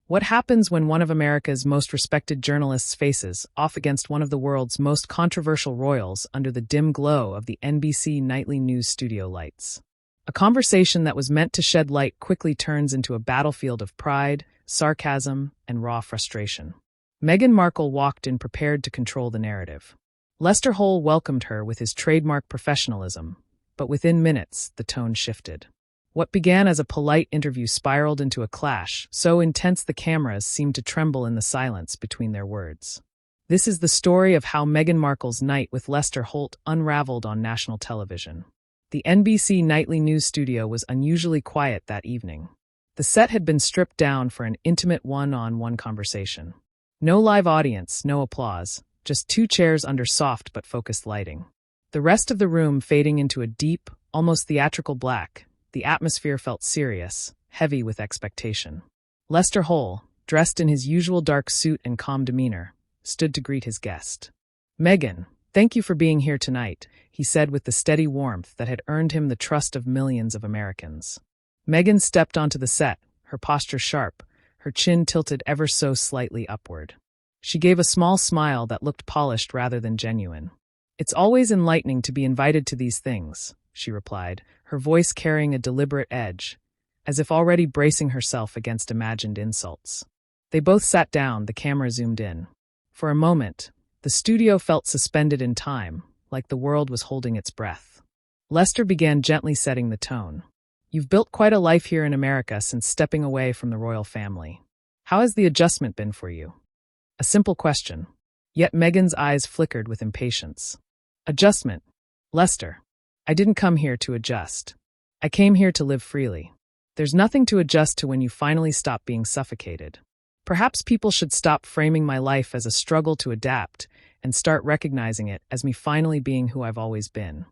What happens when one of America's most respected journalists faces off against one of the world's most controversial royals under the dim glow of the NBC nightly news studio lights? A conversation that was meant to shed light quickly turns into a battlefield of pride, sarcasm, and raw frustration. Meghan Markle walked in prepared to control the narrative. Lester Holt welcomed her with his trademark professionalism, but within minutes, the tone shifted. What began as a polite interview spiraled into a clash, so intense the cameras seemed to tremble in the silence between their words. This is the story of how Meghan Markle's night with Lester Holt unraveled on national television. The NBC nightly news studio was unusually quiet that evening. The set had been stripped down for an intimate one-on-one conversation. No live audience, no applause, just two chairs under soft but focused lighting. The rest of the room fading into a deep, almost theatrical black. The atmosphere felt serious, heavy with expectation. Lester Holt, dressed in his usual dark suit and calm demeanor, stood to greet his guest. "Meghan, thank you for being here tonight," he said with the steady warmth that had earned him the trust of millions of Americans. Meghan stepped onto the set, her posture sharp, her chin tilted ever so slightly upward. She gave a small smile that looked polished rather than genuine. "It's always enlightening to be invited to these things," she replied, her voice carrying a deliberate edge, as if already bracing herself against imagined insults. They both sat down, the camera zoomed in. For a moment, the studio felt suspended in time, like the world was holding its breath. Lester began gently setting the tone. "You've built quite a life here in America since stepping away from the royal family. How has the adjustment been for you?" A simple question. Yet Meghan's eyes flickered with impatience. "Adjustment? Lester, I didn't come here to adjust. I came here to live freely. There's nothing to adjust to when you finally stop being suffocated. Perhaps people should stop framing my life as a struggle to adapt and start recognizing it as me finally being who I've always been."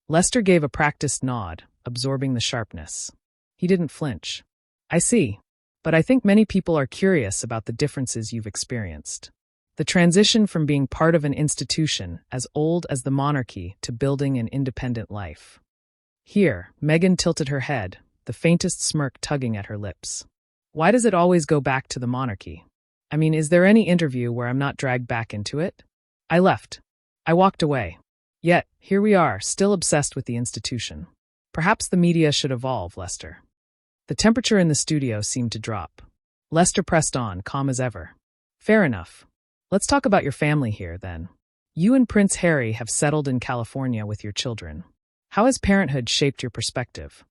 Lester gave a practiced nod, absorbing the sharpness. He didn't flinch. "I see. But I think many people are curious about the differences you've experienced. The transition from being part of an institution as old as the monarchy to building an independent life." Here, Meghan tilted her head, the faintest smirk tugging at her lips. "Why does it always go back to the monarchy? I mean, is there any interview where I'm not dragged back into it? I left. I walked away. Yet, here we are, still obsessed with the institution. Perhaps the media should evolve, Lester." The temperature in the studio seemed to drop. Lester pressed on, calm as ever. "Fair enough. Let's talk about your family here, then. You and Prince Harry have settled in California with your children. How has parenthood shaped your perspective?"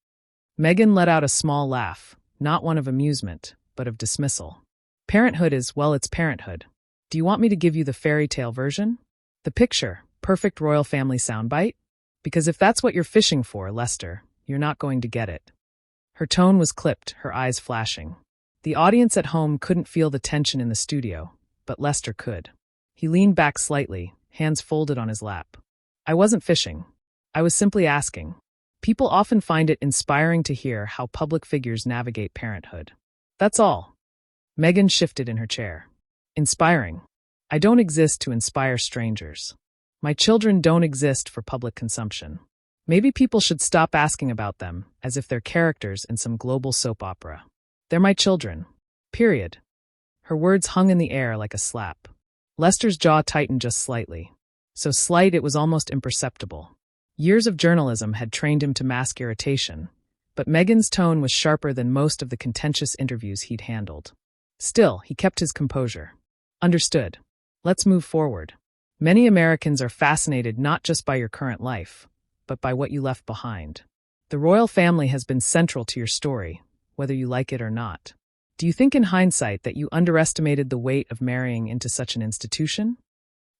Meghan let out a small laugh, not one of amusement, but of dismissal. "Parenthood is, well, it's parenthood. Do you want me to give you the fairy tale version? The picture, perfect royal family soundbite? Because if that's what you're fishing for, Lester, you're not going to get it." Her tone was clipped, her eyes flashing. The audience at home couldn't feel the tension in the studio, but Lester could. He leaned back slightly, hands folded on his lap. "I wasn't fishing. I was simply asking. People often find it inspiring to hear how public figures navigate parenthood. That's all." Meghan shifted in her chair. "Inspiring? I don't exist to inspire strangers. My children don't exist for public consumption. Maybe people should stop asking about them as if they're characters in some global soap opera. They're my children. Period." Her words hung in the air like a slap. Lester's jaw tightened just slightly. So slight it was almost imperceptible. Years of journalism had trained him to mask irritation, but Meghan's tone was sharper than most of the contentious interviews he'd handled. Still, he kept his composure. "Understood. Let's move forward. Many Americans are fascinated not just by your current life, but by what you left behind. The royal family has been central to your story, whether you like it or not. Do you think in hindsight that you underestimated the weight of marrying into such an institution?"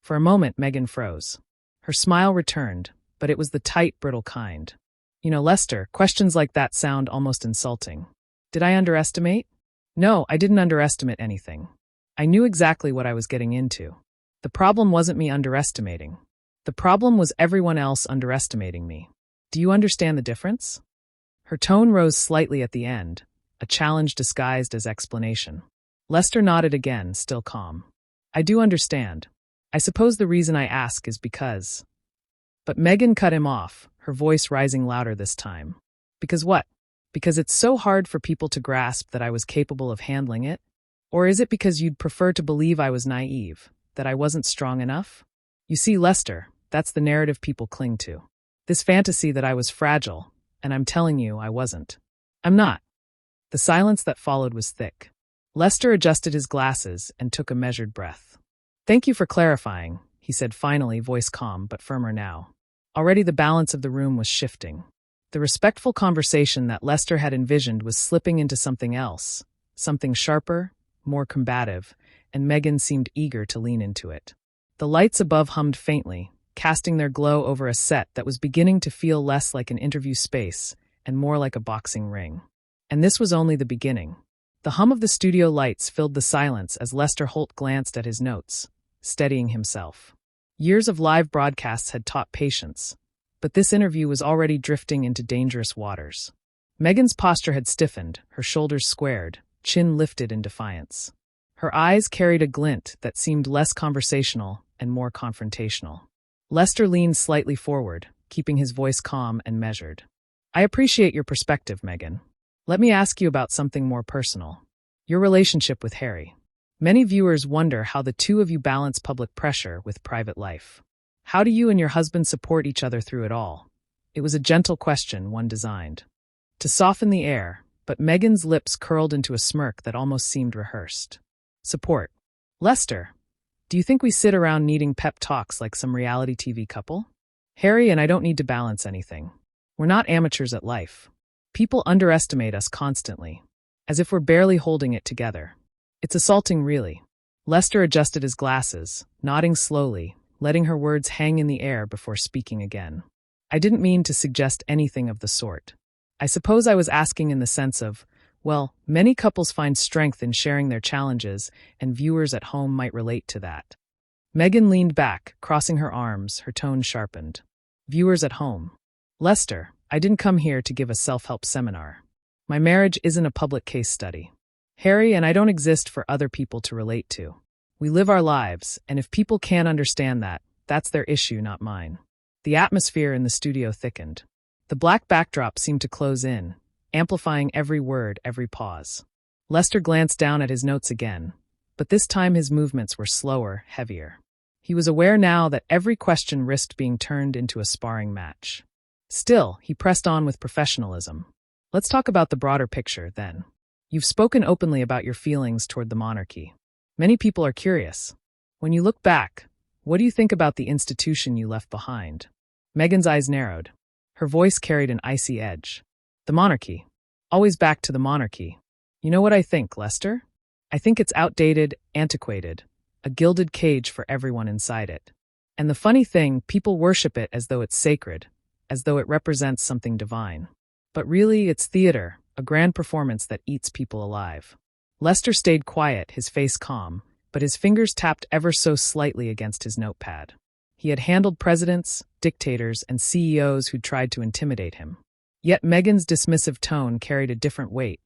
For a moment, Meghan froze. Her smile returned, but it was the tight, brittle kind. "You know, Lester, questions like that sound almost insulting. Did I underestimate? No, I didn't underestimate anything. I knew exactly what I was getting into. The problem wasn't me underestimating. The problem was everyone else underestimating me. Do you understand the difference?" Her tone rose slightly at the end, a challenge disguised as explanation. Lester nodded again, still calm. "I do understand. I suppose the reason I ask is because—" But Meghan cut him off, her voice rising louder this time. "Because what? Because it's so hard for people to grasp that I was capable of handling it? Or is it because you'd prefer to believe I was naive, that I wasn't strong enough? You see, Lester, that's the narrative people cling to. This fantasy that I was fragile, and I'm telling you I wasn't. I'm not. The silence that followed was thick. Lester adjusted his glasses and took a measured breath. Thank you for clarifying, he said finally, voice calm but firmer now. Already the balance of the room was shifting. The respectful conversation that Lester had envisioned was slipping into something else, something sharper, more combative, and Meghan seemed eager to lean into it. The lights above hummed faintly, casting their glow over a set that was beginning to feel less like an interview space and more like a boxing ring. And this was only the beginning. The hum of the studio lights filled the silence as Lester Holt glanced at his notes, steadying himself. Years of live broadcasts had taught patience, but this interview was already drifting into dangerous waters. Meghan's posture had stiffened, her shoulders squared, chin lifted in defiance. Her eyes carried a glint that seemed less conversational and more confrontational. Lester leaned slightly forward, keeping his voice calm and measured. I appreciate your perspective, Meghan. Let me ask you about something more personal. Your relationship with Harry. Many viewers wonder how the two of you balance public pressure with private life. How do you and your husband support each other through it all? It was a gentle question, one designed to soften the air, but Meghan's lips curled into a smirk that almost seemed rehearsed. Support. Lester, do you think we sit around needing pep talks like some reality TV couple? Harry and I don't need to balance anything. We're not amateurs at life. People underestimate us constantly, as if we're barely holding it together. It's assaulting, really. Lester adjusted his glasses, nodding slowly, letting her words hang in the air before speaking again. I didn't mean to suggest anything of the sort. I suppose I was asking in the sense of, well, many couples find strength in sharing their challenges, and viewers at home might relate to that. Meghan leaned back, crossing her arms, her tone sharpened. Viewers at home. Lester, I didn't come here to give a self-help seminar. My marriage isn't a public case study. Harry and I don't exist for other people to relate to. We live our lives, and if people can't understand that, that's their issue, not mine. The atmosphere in the studio thickened. The black backdrop seemed to close in, amplifying every word, every pause. Lester glanced down at his notes again, but this time his movements were slower, heavier. He was aware now that every question risked being turned into a sparring match. Still, he pressed on with professionalism. Let's talk about the broader picture, then. You've spoken openly about your feelings toward the monarchy. Many people are curious. When you look back, what do you think about the institution you left behind? Meghan's eyes narrowed. Her voice carried an icy edge. The monarchy. Always back to the monarchy. You know what I think, Lester? I think it's outdated, antiquated, a gilded cage for everyone inside it. And the funny thing, people worship it as though it's sacred, as though it represents something divine. But really, it's theater, a grand performance that eats people alive. Lester stayed quiet, his face calm, but his fingers tapped ever so slightly against his notepad. He had handled presidents, dictators, and CEOs who'd tried to intimidate him. Yet Meghan's dismissive tone carried a different weight,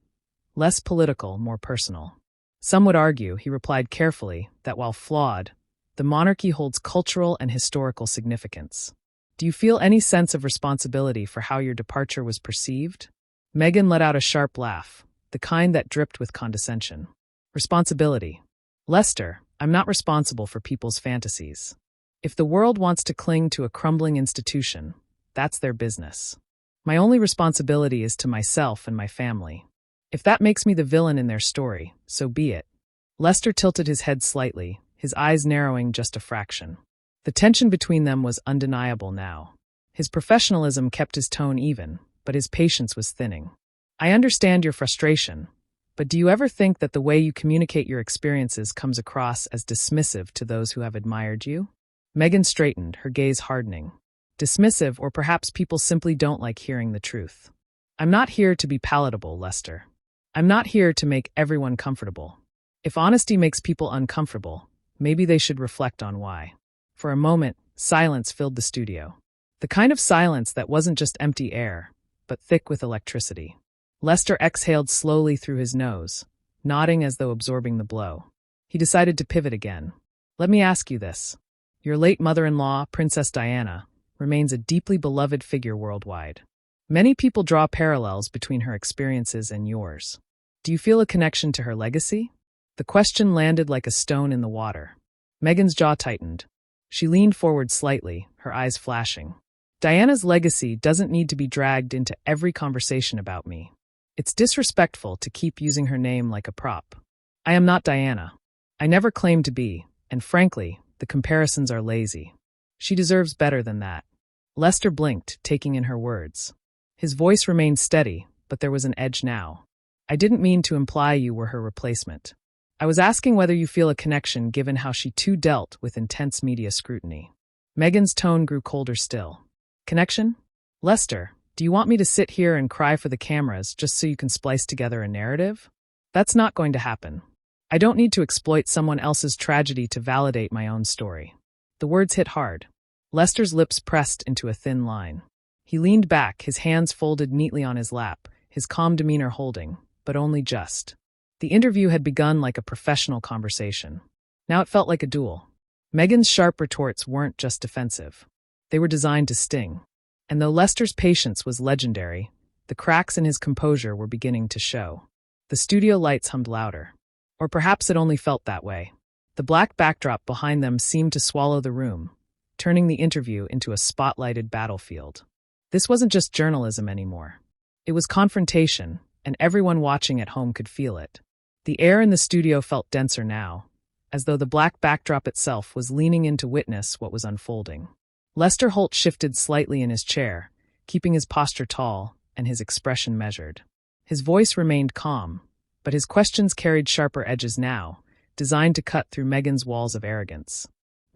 less political, more personal. Some would argue, he replied carefully, that while flawed, the monarchy holds cultural and historical significance. Do you feel any sense of responsibility for how your departure was perceived? Meghan let out a sharp laugh, the kind that dripped with condescension. Responsibility. Lester, I'm not responsible for people's fantasies. If the world wants to cling to a crumbling institution, that's their business. My only responsibility is to myself and my family. If that makes me the villain in their story, so be it. Lester tilted his head slightly, his eyes narrowing just a fraction. The tension between them was undeniable now. His professionalism kept his tone even, but his patience was thinning. I understand your frustration, but do you ever think that the way you communicate your experiences comes across as dismissive to those who have admired you? Meghan straightened, her gaze hardening. Dismissive, or perhaps people simply don't like hearing the truth. I'm not here to be palatable, Lester. I'm not here to make everyone comfortable. If honesty makes people uncomfortable, maybe they should reflect on why. For a moment, silence filled the studio. The kind of silence that wasn't just empty air, but thick with electricity. Lester exhaled slowly through his nose, nodding as though absorbing the blow. He decided to pivot again. Let me ask you this. Your late mother-in-law, Princess Diana, remains a deeply beloved figure worldwide. Many people draw parallels between her experiences and yours. Do you feel a connection to her legacy? The question landed like a stone in the water. Meghan's jaw tightened. She leaned forward slightly, her eyes flashing. Diana's legacy doesn't need to be dragged into every conversation about me. It's disrespectful to keep using her name like a prop. I am not Diana. I never claimed to be, and frankly, the comparisons are lazy. She deserves better than that. Lester blinked, taking in her words. His voice remained steady, but there was an edge now. I didn't mean to imply you were her replacement. I was asking whether you feel a connection given how she too dealt with intense media scrutiny. Meghan's tone grew colder still. Connection? Lester, do you want me to sit here and cry for the cameras just so you can splice together a narrative? That's not going to happen. I don't need to exploit someone else's tragedy to validate my own story. The words hit hard. Lester's lips pressed into a thin line. He leaned back, his hands folded neatly on his lap, his calm demeanor holding, but only just. The interview had begun like a professional conversation. Now it felt like a duel. Meghan's sharp retorts weren't just defensive. They were designed to sting. And though Lester's patience was legendary, the cracks in his composure were beginning to show. The studio lights hummed louder. Or perhaps it only felt that way. The black backdrop behind them seemed to swallow the room, turning the interview into a spotlighted battlefield. This wasn't just journalism anymore. It was confrontation, and everyone watching at home could feel it. The air in the studio felt denser now, as though the black backdrop itself was leaning in to witness what was unfolding. Lester Holt shifted slightly in his chair, keeping his posture tall and his expression measured. His voice remained calm, but his questions carried sharper edges now, designed to cut through Meghan's walls of arrogance.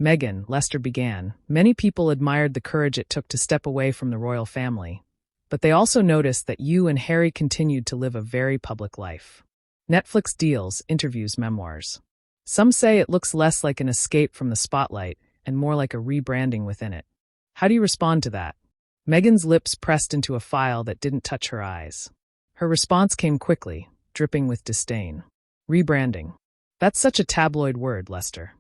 Meghan, Lester began, many people admired the courage it took to step away from the royal family, but they also noticed that you and Harry continued to live a very public life. Netflix deals, interviews, memoirs. Some say it looks less like an escape from the spotlight and more like a rebranding within it. How do you respond to that? Meghan's lips pressed into a file that didn't touch her eyes. Her response came quickly, dripping with disdain. Rebranding. That's such a tabloid word, Lester.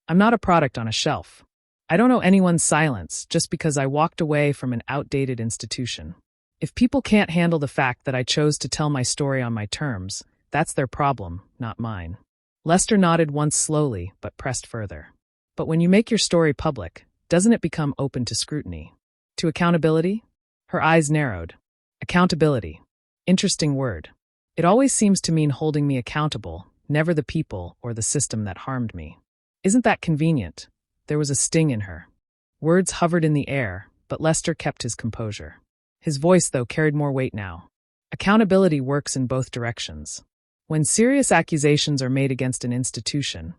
I'm not a product on a shelf. I don't owe anyone's silence just because I walked away from an outdated institution. If people can't handle the fact that I chose to tell my story on my terms, that's their problem, not mine. Lester nodded once slowly, but pressed further. But when you make your story public, doesn't it become open to scrutiny? To accountability? Her eyes narrowed. Accountability. Interesting word. It always seems to mean holding me accountable, never the people or the system that harmed me. Isn't that convenient? There was a sting in her. Words hovered in the air, but Lester kept his composure. His voice, though, carried more weight now. Accountability works in both directions. When serious accusations are made against an institution,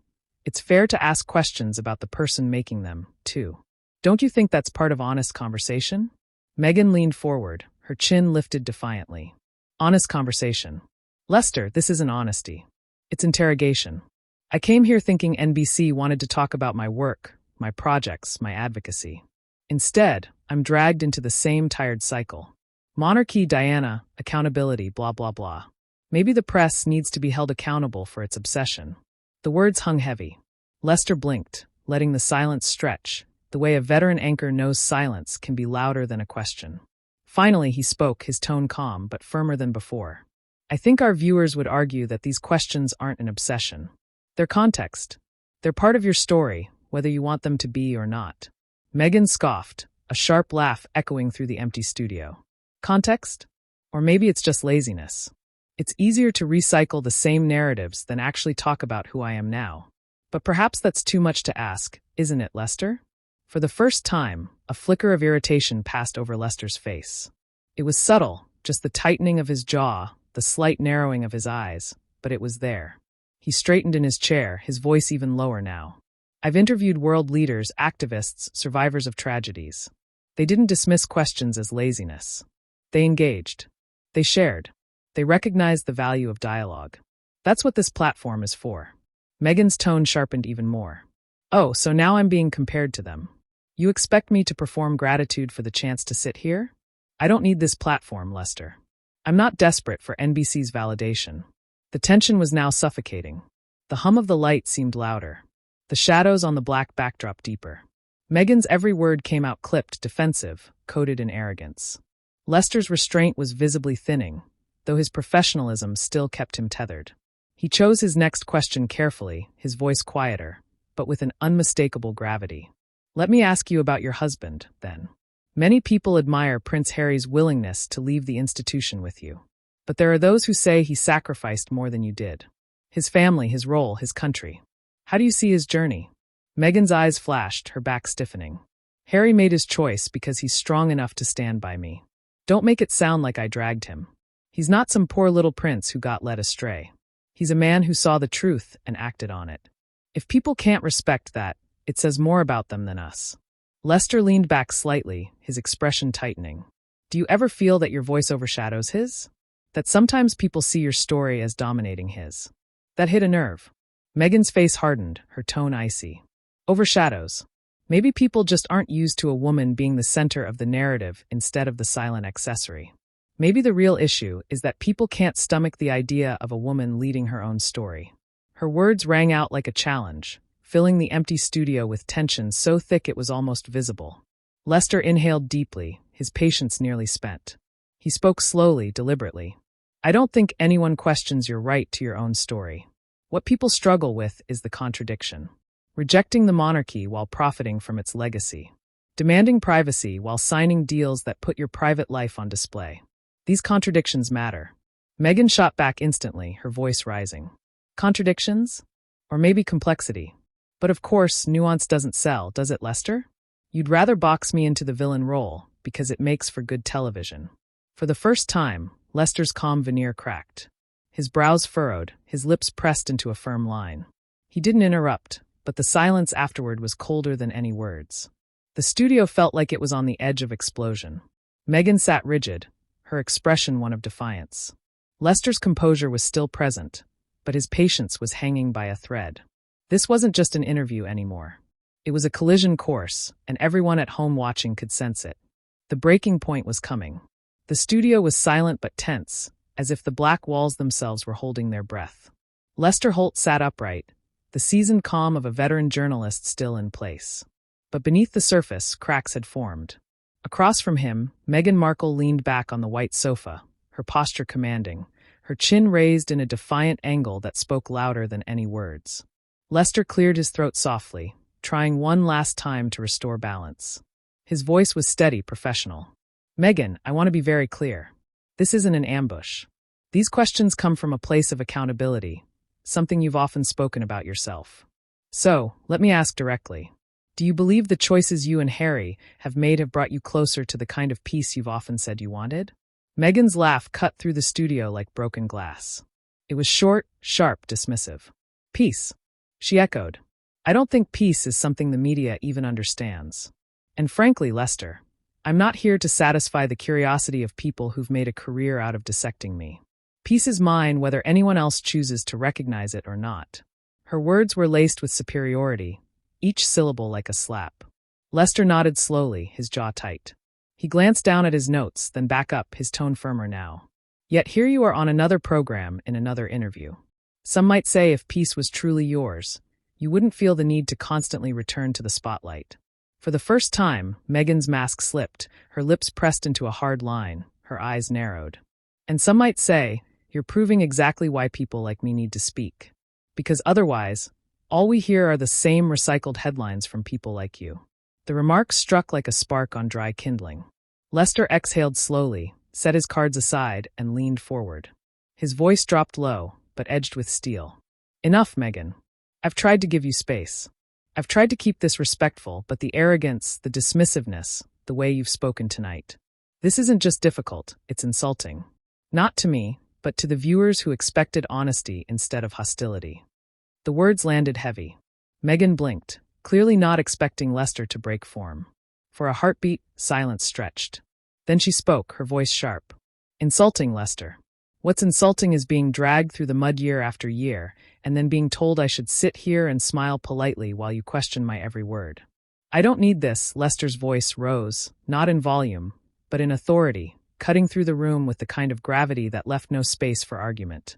it's fair to ask questions about the person making them, too. Don't you think that's part of honest conversation? Meghan leaned forward, her chin lifted defiantly. Honest conversation. Lester, this isn't honesty. It's interrogation. I came here thinking NBC wanted to talk about my work, my projects, my advocacy. Instead, I'm dragged into the same tired cycle. Monarchy, Diana, accountability, blah, blah, blah. Maybe the press needs to be held accountable for its obsession. The words hung heavy. Lester blinked, letting the silence stretch, the way a veteran anchor knows silence can be louder than a question. Finally, he spoke, his tone calm but firmer than before. I think our viewers would argue that these questions aren't an obsession. They're context. They're part of your story, whether you want them to be or not. Meghan scoffed, a sharp laugh echoing through the empty studio. Context? Or maybe it's just laziness. It's easier to recycle the same narratives than actually talk about who I am now. But perhaps that's too much to ask, isn't it, Lester? For the first time, a flicker of irritation passed over Lester's face. It was subtle, just the tightening of his jaw, the slight narrowing of his eyes, but it was there. He straightened in his chair, his voice even lower now. I've interviewed world leaders, activists, survivors of tragedies. They didn't dismiss questions as laziness. They engaged. They shared. They recognized the value of dialogue. That's what this platform is for. Meghan's tone sharpened even more. Oh, so now I'm being compared to them. You expect me to perform gratitude for the chance to sit here? I don't need this platform, Lester. I'm not desperate for NBC's validation. The tension was now suffocating. The hum of the light seemed louder. The shadows on the black backdrop deeper. Meghan's every word came out clipped, defensive, coated in arrogance. Lester's restraint was visibly thinning, though his professionalism still kept him tethered. He He chose his next question carefully, his voice quieter, but with an unmistakable gravity. Let me ask you about your husband, then. Many people admire Prince Harry's willingness to leave the institution with you. But there are those who say he sacrificed more than you did. His family, his role, his country. How do you see his journey? Meghan's eyes flashed, her back stiffening. Harry made his choice because he's strong enough to stand by me. Don't make it sound like I dragged him. He's not some poor little prince who got led astray. He's a man who saw the truth and acted on it. If people can't respect that, it says more about them than us. Lester leaned back slightly, his expression tightening. Do you ever feel that your voice overshadows his? That sometimes people see your story as dominating his? That hit a nerve. Meghan's face hardened, her tone icy. Overshadows. Maybe people just aren't used to a woman being the center of the narrative instead of the silent accessory. Maybe the real issue is that people can't stomach the idea of a woman leading her own story. Her words rang out like a challenge, filling the empty studio with tension so thick it was almost visible. Lester inhaled deeply, his patience nearly spent. He spoke slowly, deliberately. I don't think anyone questions your right to your own story. What people struggle with is the contradiction. Rejecting the monarchy while profiting from its legacy. Demanding privacy while signing deals that put your private life on display. These contradictions matter. Meghan shot back instantly, her voice rising. Contradictions? Or maybe complexity. But of course, nuance doesn't sell, does it, Lester? You'd rather box me into the villain role, because it makes for good television. For the first time, Lester's calm veneer cracked. His brows furrowed, his lips pressed into a firm line. He didn't interrupt, but the silence afterward was colder than any words. The studio felt like it was on the edge of explosion. Meghan sat rigid, her expression one of defiance. Lester's composure was still present, but his patience was hanging by a thread. This wasn't just an interview anymore. It was a collision course, and everyone at home watching could sense it. The breaking point was coming. The studio was silent but tense, as if the black walls themselves were holding their breath. Lester Holt sat upright, the seasoned calm of a veteran journalist still in place. But beneath the surface, cracks had formed. Across from him, Meghan Markle leaned back on the white sofa, her posture commanding, her chin raised in a defiant angle that spoke louder than any words. Lester cleared his throat softly, trying one last time to restore balance. His voice was steady, professional. Meghan, I want to be very clear. This isn't an ambush. These questions come from a place of accountability, something you've often spoken about yourself. So, let me ask directly. Do you believe the choices you and Harry have made have brought you closer to the kind of peace you've often said you wanted? Meghan's laugh cut through the studio like broken glass. It was short, sharp, dismissive. Peace, she echoed. I don't think peace is something the media even understands. And frankly, Lester, I'm not here to satisfy the curiosity of people who've made a career out of dissecting me. Peace is mine whether anyone else chooses to recognize it or not. Her words were laced with superiority, each syllable like a slap. Lester nodded slowly, his jaw tight. He glanced down at his notes, then back up, his tone firmer now. Yet here you are on another program in another interview. Some might say if peace was truly yours, you wouldn't feel the need to constantly return to the spotlight. For the first time, Meghan's mask slipped, her lips pressed into a hard line, her eyes narrowed. And some might say, you're proving exactly why people like me need to speak. Because otherwise, all we hear are the same recycled headlines from people like you. The remark struck like a spark on dry kindling. Lester exhaled slowly, set his cards aside, and leaned forward. His voice dropped low, but edged with steel. Enough, Meghan. I've tried to give you space. I've tried to keep this respectful, but the arrogance, the dismissiveness, the way you've spoken tonight. This isn't just difficult, it's insulting. Not to me, but to the viewers who expected honesty instead of hostility. The words landed heavy. Meghan blinked, clearly not expecting Lester to break form. For a heartbeat, silence stretched. Then she spoke, her voice sharp. Insulting, Lester. What's insulting is being dragged through the mud year after year, and then being told I should sit here and smile politely while you question my every word. I don't need this, Lester's voice rose, not in volume, but in authority, cutting through the room with the kind of gravity that left no space for argument.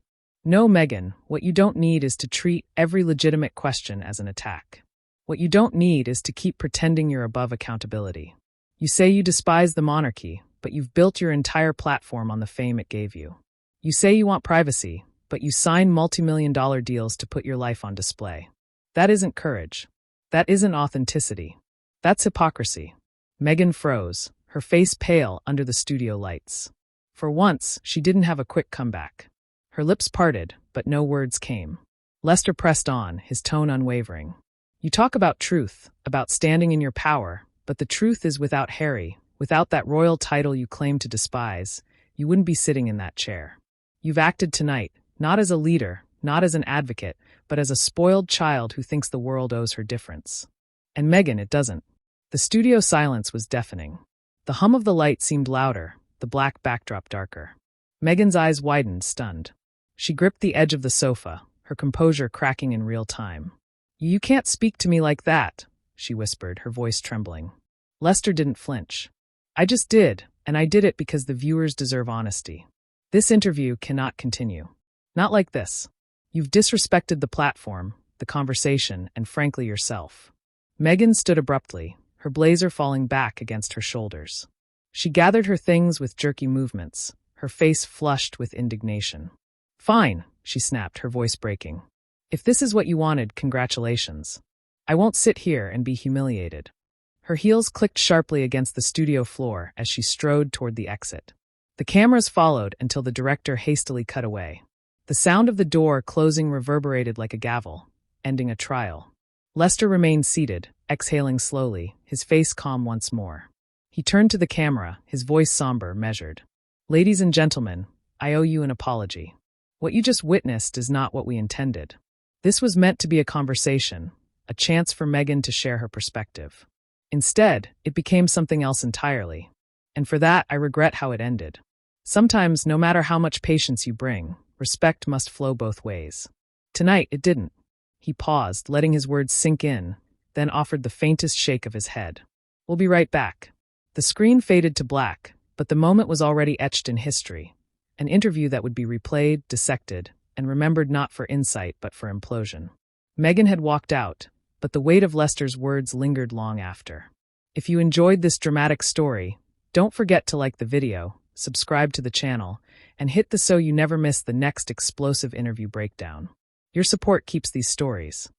No, Meghan, what you don't need is to treat every legitimate question as an attack. What you don't need is to keep pretending you're above accountability. You say you despise the monarchy, but you've built your entire platform on the fame it gave you. You say you want privacy, but you sign multi-million-dollar deals to put your life on display. That isn't courage. That isn't authenticity. That's hypocrisy. Meghan froze, her face pale under the studio lights. For once, she didn't have a quick comeback. Her lips parted, but no words came. Lester pressed on, his tone unwavering. You talk about truth, about standing in your power, but the truth is without Harry, without that royal title you claim to despise, you wouldn't be sitting in that chair. You've acted tonight, not as a leader, not as an advocate, but as a spoiled child who thinks the world owes her difference. And Meghan, it doesn't. The studio silence was deafening. The hum of the light seemed louder, the black backdrop darker. Meghan's eyes widened, stunned. She gripped the edge of the sofa, her composure cracking in real time. You can't speak to me like that, she whispered, her voice trembling. Lester didn't flinch. I just did, and I did it because the viewers deserve honesty. This interview cannot continue. Not like this. You've disrespected the platform, the conversation, and frankly yourself. Meghan stood abruptly, her blazer falling back against her shoulders. She gathered her things with jerky movements, her face flushed with indignation. Fine, she snapped, her voice breaking. If this is what you wanted, congratulations. I won't sit here and be humiliated. Her heels clicked sharply against the studio floor as she strode toward the exit. The cameras followed until the director hastily cut away. The sound of the door closing reverberated like a gavel, ending a trial. Lester remained seated, exhaling slowly, his face calm once more. He turned to the camera, his voice somber, measured. Ladies and gentlemen, I owe you an apology. What you just witnessed is not what we intended. This was meant to be a conversation, a chance for Meghan to share her perspective. Instead, it became something else entirely. And for that, I regret how it ended. Sometimes, no matter how much patience you bring, respect must flow both ways. Tonight, it didn't. He paused, letting his words sink in, then offered the faintest shake of his head. We'll be right back. The screen faded to black, but the moment was already etched in history. An interview that would be replayed, dissected, and remembered not for insight but for implosion. Meghan had walked out, but the weight of Lester's words lingered long after. If you enjoyed this dramatic story, don't forget to like the video, subscribe to the channel, and hit the so you never miss the next explosive interview breakdown. Your support keeps these stories